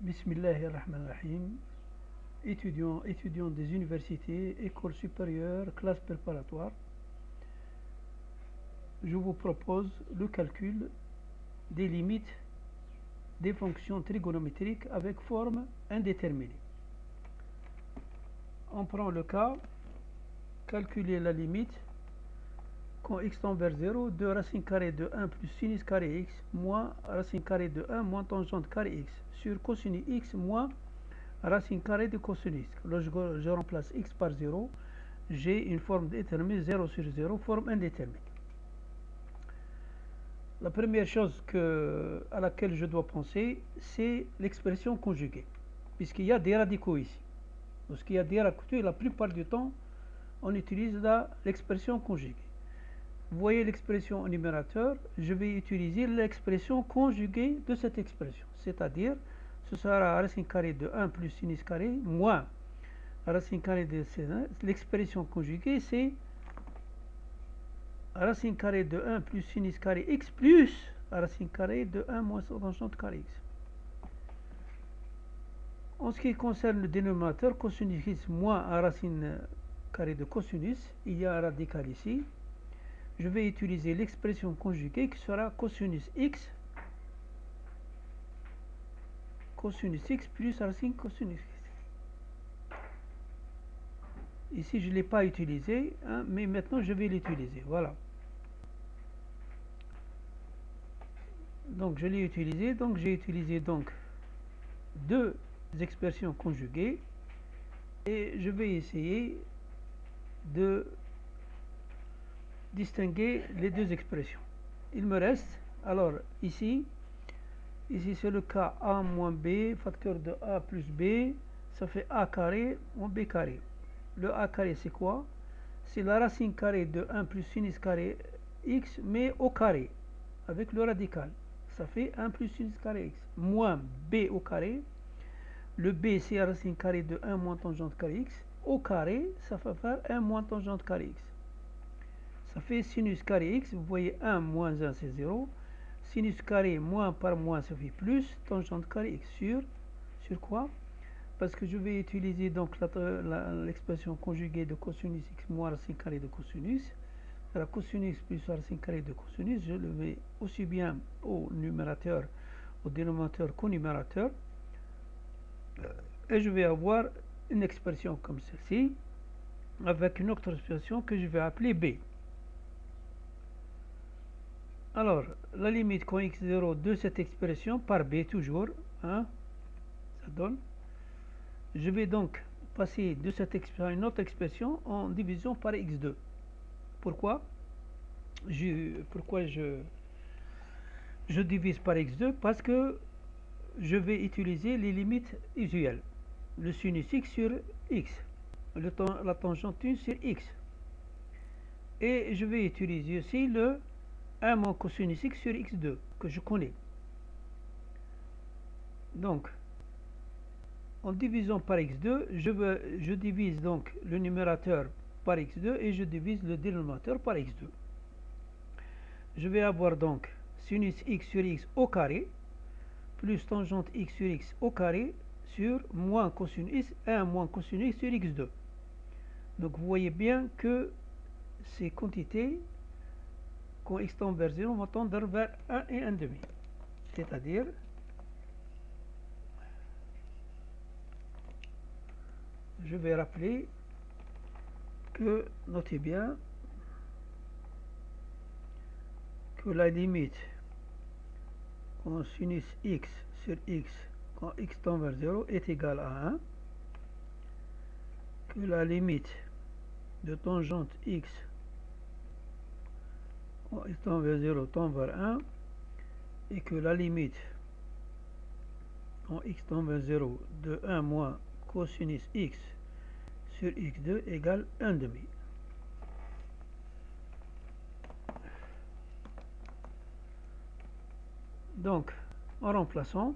Bismillahirrahmanirrahim. Étudiants des universités, écoles supérieures, classes préparatoires, je vous propose le calcul des limites des fonctions trigonométriques avec forme indéterminée. On prend le cas, calculer la limite quand x tend vers 0 de racine carrée de 1 plus sinus carré x moins racine carrée de 1 moins tangente carré x sur cosinus x moins racine carrée de cosinus. Lorsque je remplace x par 0, j'ai une forme déterminée 0 sur 0, forme indéterminée. La première chose à laquelle je dois penser, c'est l'expression conjuguée, puisqu'il y a des radicaux ici. Lorsqu'il y a des radicaux, la plupart du temps, on utilise l'expression conjuguée. Vous voyez l'expression au numérateur, je vais utiliser l'expression conjuguée de cette expression, c'est-à-dire ce sera racine carrée de 1 plus sinus carré moins racine carrée de 1. L'expression conjuguée, c'est racine carrée de 1 plus sinus carré x plus racine carrée de 1 moins tangente carré x. En ce qui concerne le dénominateur, cosinus x moins racine carrée de cosinus, il y a un radical ici. Je vais utiliser l'expression conjuguée qui sera cosinus x plus racine cosinus x. Ici, je ne l'ai pas utilisé, hein, mais maintenant je vais l'utiliser. Voilà. Donc, je l'ai utilisé. Donc, j'ai utilisé deux expressions conjuguées. Et je vais essayer de distinguer les deux expressions. Il me reste, alors, ici c'est le cas a moins b, facteur de a plus b, ça fait a carré moins b carré. Le a carré, c'est quoi? C'est la racine carrée de 1 plus sinus carré x, mais au carré, avec le radical. Ça fait 1 plus sinus carré x, moins b au carré. Le b, c'est la racine carrée de 1 moins tangente carré x. Au carré, ça va faire 1 moins tangente carré x. Ça fait sinus carré x, vous voyez 1 moins 1, c'est 0. Sinus carré moins par moins, ça fait plus tangente carré x sur quoi? Parce que je vais utiliser donc l'expression conjuguée de cosinus x moins racine carrée de cosinus. La cosinus plus racine carrée de cosinus, je le mets aussi bien au numérateur, au dénominateur qu'au numérateur. Et je vais avoir une expression comme celle-ci, avec une autre expression que je vais appeler b. Alors, la limite quand x0 de cette expression par b toujours, hein, ça donne. Je vais donc passer de cette expression à une autre expression en division par x2. Pourquoi je divise par x2? Parce que je vais utiliser les limites usuelles. Le sinus x sur x, la tangente 1 sur x. Et je vais utiliser aussi le 1 moins cosinus x sur x2, que je connais. Donc, en divisant par x2, je divise donc le numérateur par x2 et je divise le dénominateur par x2. Je vais avoir donc sinus x sur x au carré, plus tangente x sur x au carré, sur moins cosinus 1 moins cosinus sur x2. Donc vous voyez bien que ces quantités, quand x tend vers 0, vont tendre vers 1 et 1,5. C'est-à-dire, je vais rappeler que, notez bien, que la limite quand sinus x sur x, quand x tend vers 0, est égale à 1, que la limite de tangente x quand x tend vers 0 tend vers 1, et que la limite quand x tend vers 0 de 1 moins cosinus x sur x2 égale 1,5. Donc, en remplaçant,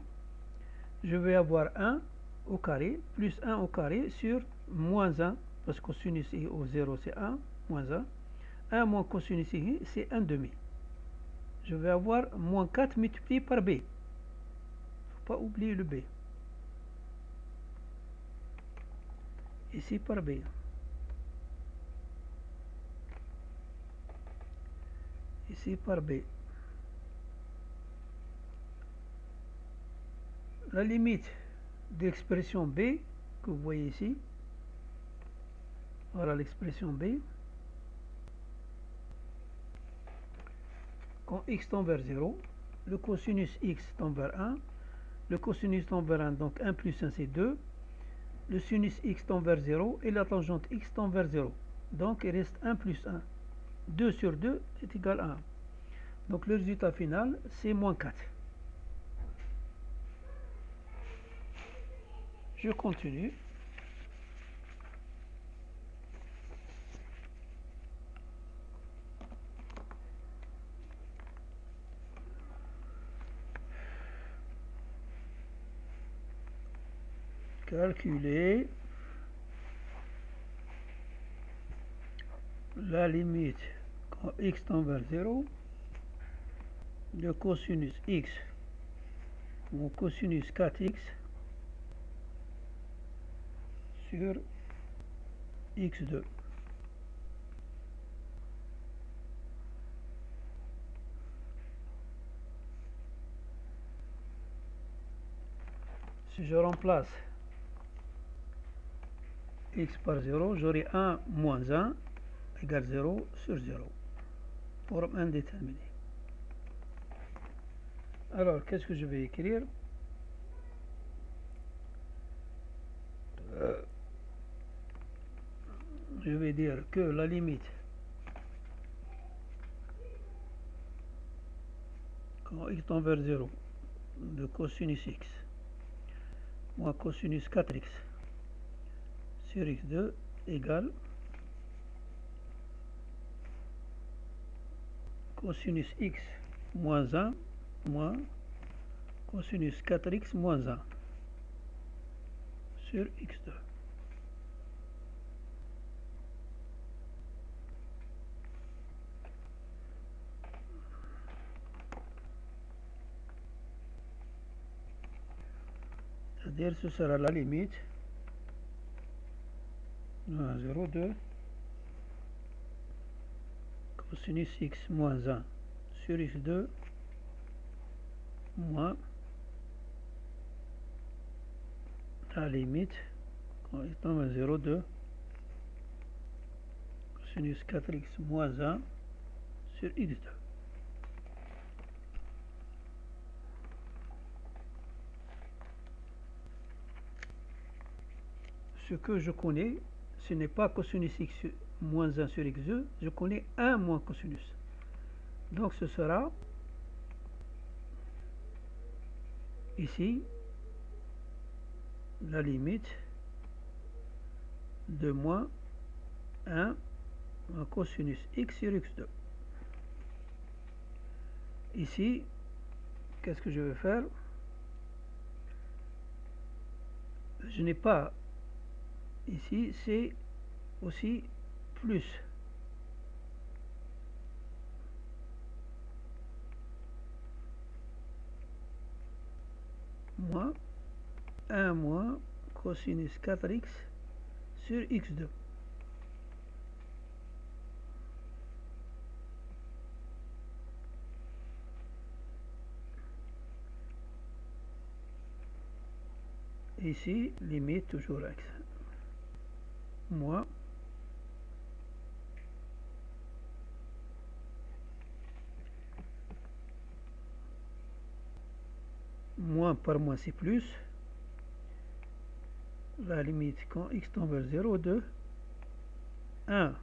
je vais avoir 1 au carré, plus 1 au carré sur moins 1, parce que cosinus au 0 c'est 1, moins 1. 1 moins cosinus i, c'est 1,5. Je vais avoir moins 4 multiplié par b. Il ne faut pas oublier le b. ici par b. Ici par b. La limite de l'expression b, que vous voyez ici, voilà l'expression b, quand x tend vers 0, le cosinus x tend vers 1, le cosinus tend vers 1, donc 1 plus 1 c'est 2, le sinus x tend vers 0 et la tangente x tend vers 0. Donc il reste 1 plus 1. 2 sur 2 est égal à 1. Donc le résultat final c'est moins 4. Je continue. Calculer la limite quand x tend vers 0 de cosinus x ou cosinus 4x sur x2. Si je remplace x par 0, j'aurai 1 moins 1 égale 0 sur 0. Forme indéterminée. Alors, qu'est-ce que je vais écrire? Je vais dire que la limite quand x tend vers 0 de cosinus x moins cosinus 4x sur x2 égale cosinus x moins 1 moins cosinus 4x moins 1 sur x2. C'est-à-dire ce sera la limite 0, 2 cosinus x moins 1 sur x2 moins la limite quand x tend vers 0, 2 cosinus 4x moins 1 sur x2. Ce que je connais, ce n'est pas cosinus x moins 1 sur x2, je connais 1 moins cosinus. Donc ce sera ici la limite de moins 1 moins cosinus x sur x2. Ici, qu'est-ce que je vais faire? Je n'ai pas ici, c'est aussi plus. Moins 1 moins cosinus 4x sur x2. Ici, limite toujours x. Moins par moins c'est plus. La limite quand x tend vers 0, 2, 1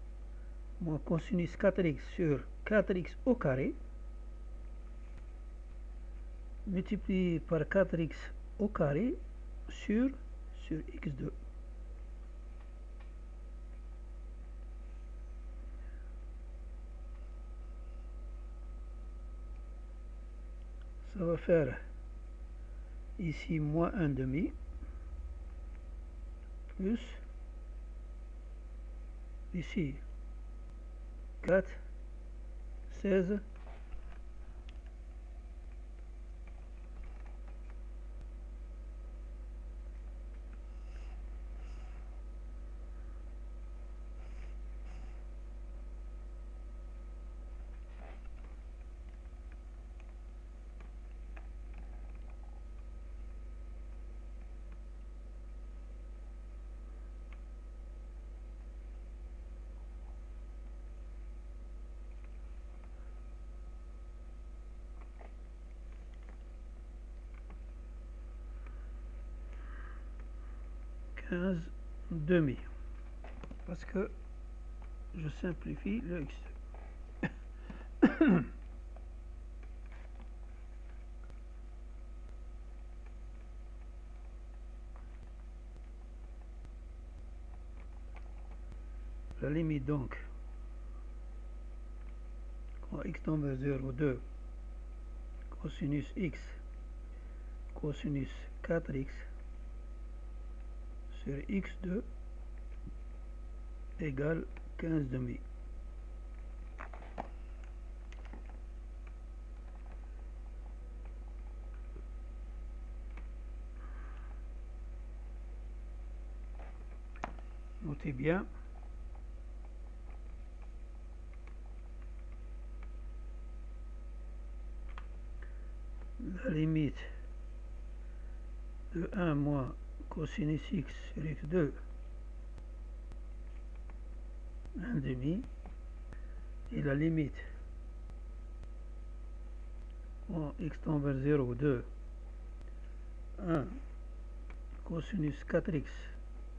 moins cosinus 4x sur 4x au carré multiplié par 4x au carré sur x2. Ça va faire ici moins 1 demi plus ici 4, 16, 15 demi. Parce que je simplifie le x. La limite donc, quand x tend vers 0, 2, cosinus x, cosinus 4x sur x2 égale 15 demi. Notez bien. La limite de 1 moins cosinus x sur x2, 1 demi, et la limite quand x tend vers 0, 2, 1 cosinus 4x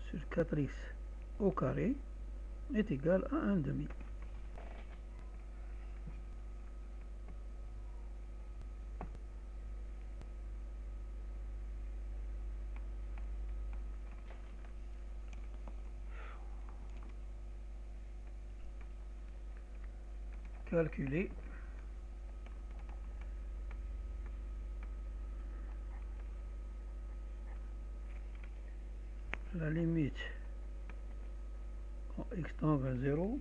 sur 4x au carré est égal à 1 demi. Calculer la limite quand x tend vers 0,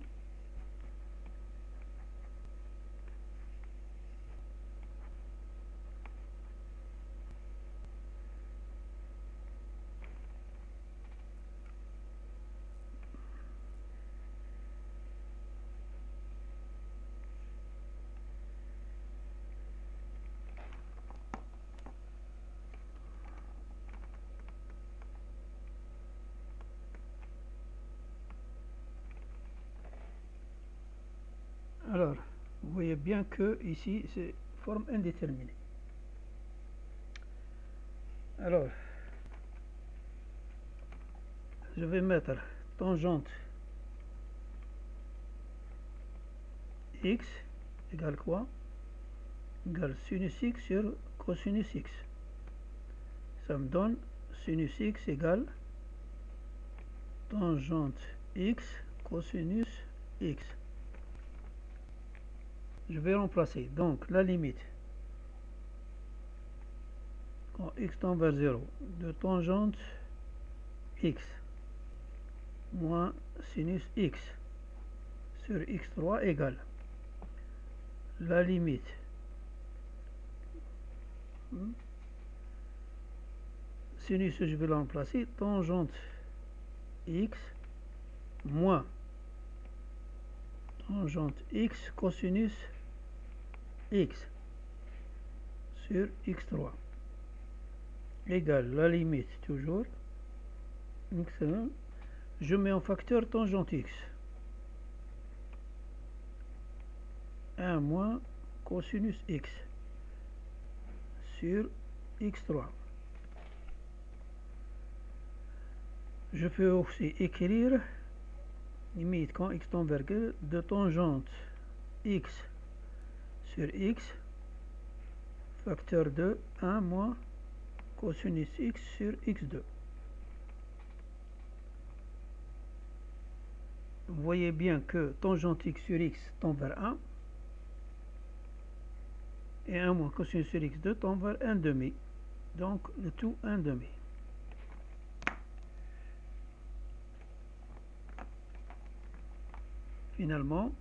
alors vous voyez bien que ici c'est forme indéterminée. Alors je vais mettre tangente x égale quoi? Égale sinus x sur cosinus x. Ça me donne sinus x égale tangente x cosinus x. Je vais remplacer donc la limite quand x tend vers 0 de tangente x moins sinus x sur x3 égale la limite sinus, je vais la remplacer tangente x moins tangente x cosinus x sur x3 égale la limite toujours x1, je mets en facteur tangente x 1 moins cosinus x sur x3. Je peux aussi écrire limite quand x tend vers 0 de tangente x sur x facteur de 1 moins cosinus x sur x2. Vous voyez bien que tangente x sur x tend vers 1 et 1 moins cosinus sur x2 tend vers 1 demi. Donc le tout 1 demi. Finalement,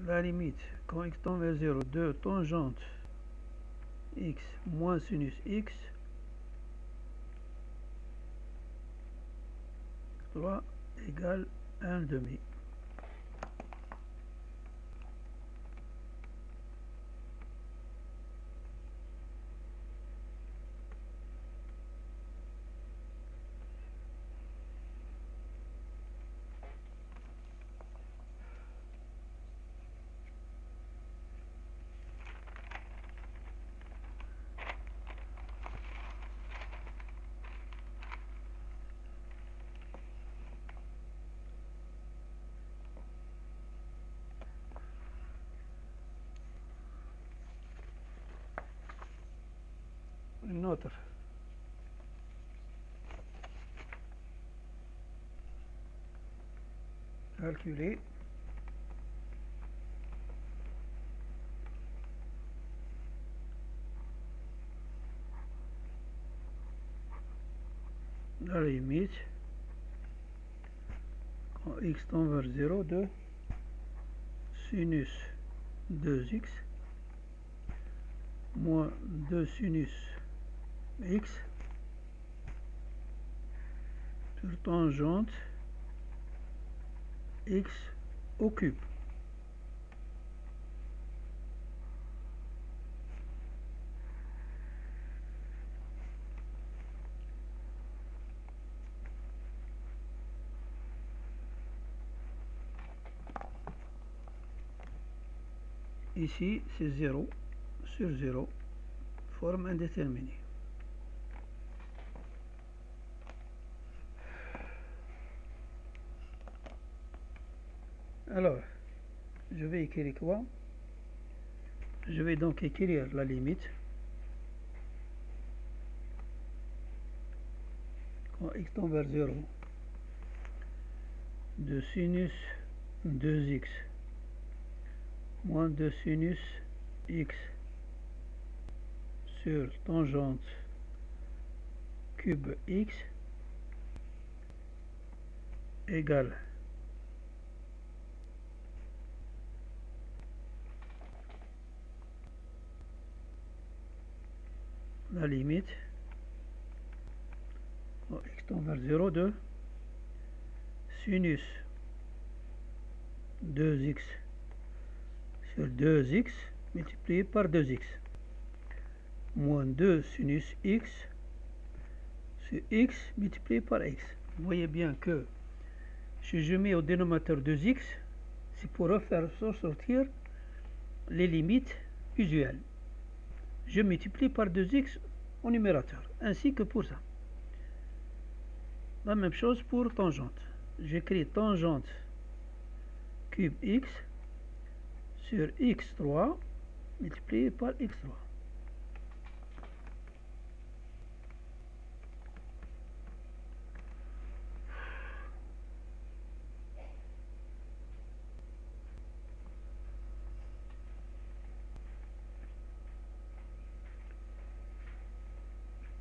la limite quand x tend vers 0 de tangente x moins sinus x 3 égale 1 demi. une autre. Calculer. La limite, quand x tend vers 0, de sinus 2x moins 2 sinus x sur tangente x au cube. Ici, c'est 0 sur 0, forme indéterminée. Alors, je vais écrire quoi? Je vais donc écrire la limite. Quand x tend vers 0, de sinus 2x moins de sinus x sur tangente cube x égale la limite x tend vers 0 de sinus 2x sur 2x multiplié par 2x moins 2 sinus x sur x multiplié par x. Vous voyez bien que si je mets au dénominateur 2x, c'est pour refaire sortir les limites usuelles. Je multiplie par 2x au numérateur, ainsi que pour ça. La même chose pour tangente. J'écris tangente cube x sur x3 multiplié par x3.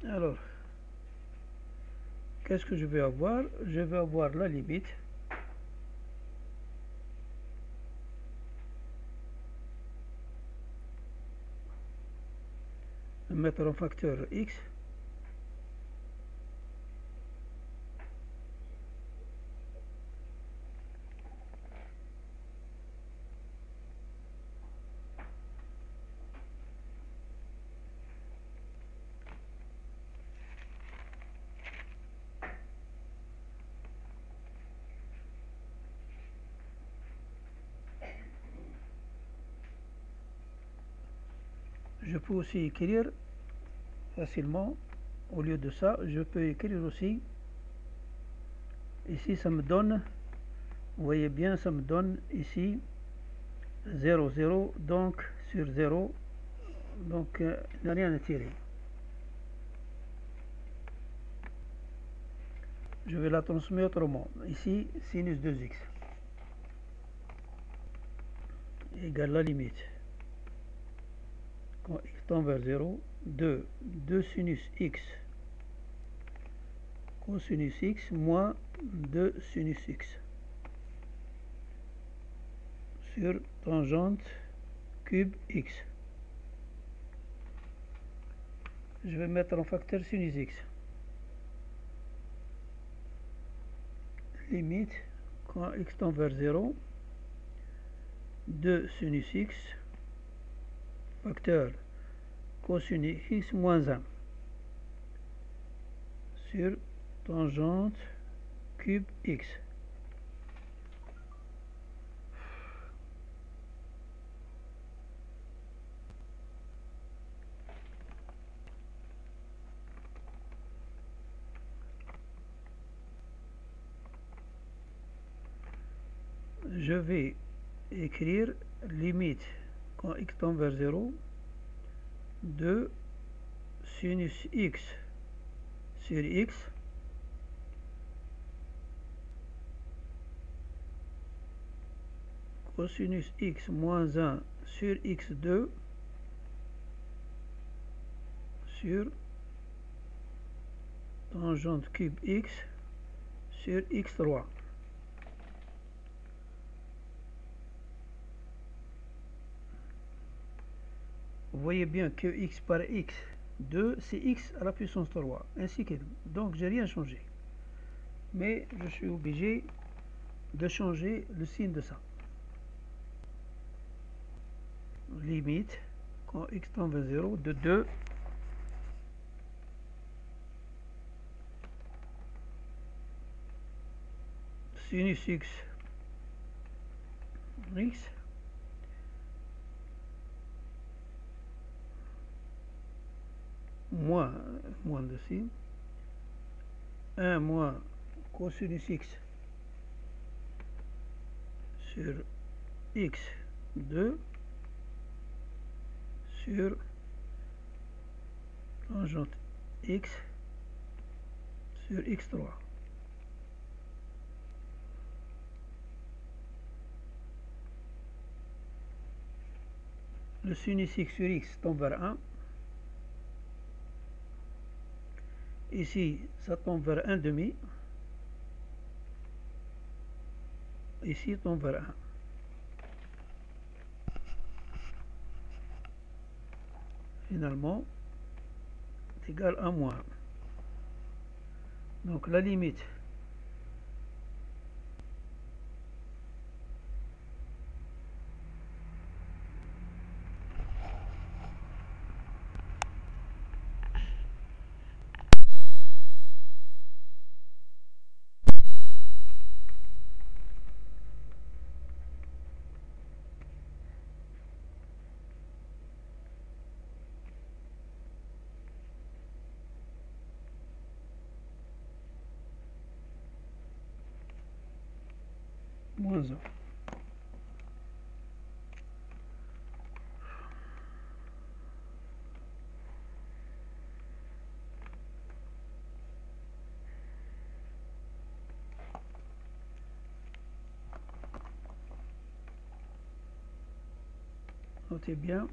Alors, qu'est-ce que je vais avoir? Je vais avoir la limite mettre en facteur x je peux aussi écrire facilement, au lieu de ça, je peux écrire aussi, ici ça me donne, vous voyez bien, ça me donne ici 0, 0, donc sur 0, donc il n'y a rien à tirer. Je vais la transmettre autrement. Ici, sinus 2x égale la limite. Quand x tend vers 0, 2 sinus x cosinus x moins 2 sinus x sur tangente cube x. Je vais mettre en facteur sinus x. Limite, quand x tend vers 0, 2 sinus x facteur cosinus x moins 1 sur tangente cube x. Je vais écrire limite quand x tend vers 0, 2 sinus x sur x cosinus x moins 1 sur x2 sur tangente cube x sur x3. Vous voyez bien que x par x 2 c'est x à la puissance 3 ainsi que donc j'ai rien changé, mais je suis obligé de changer le signe de ça. Limite quand x tend vers 0 de 2 sinus x moins de signe 1 moins cosinus x sur x2 sur tangente x sur x3. Le sinus x sur x tombe vers 1. Ici, ça tombe vers 1 demi. Ici, il tombe vers 1. Finalement, c'est égal à moins. Donc la limite moins 1. Notez bien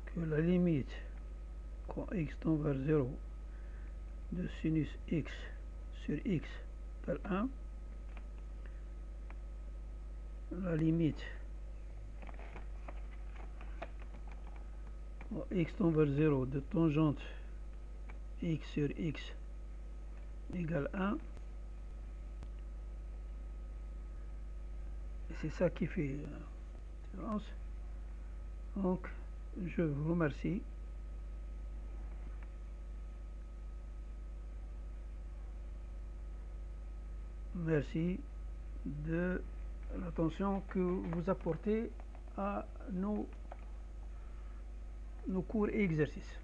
que la limite quand x tend vers 0 de sinus x sur x vers 1, la limite quand x tend vers 0 de tangente x sur x égale 1, et c'est ça qui fait la différence. Donc je vous remercie. Merci de l'attention que vous apportez à nos cours et exercices.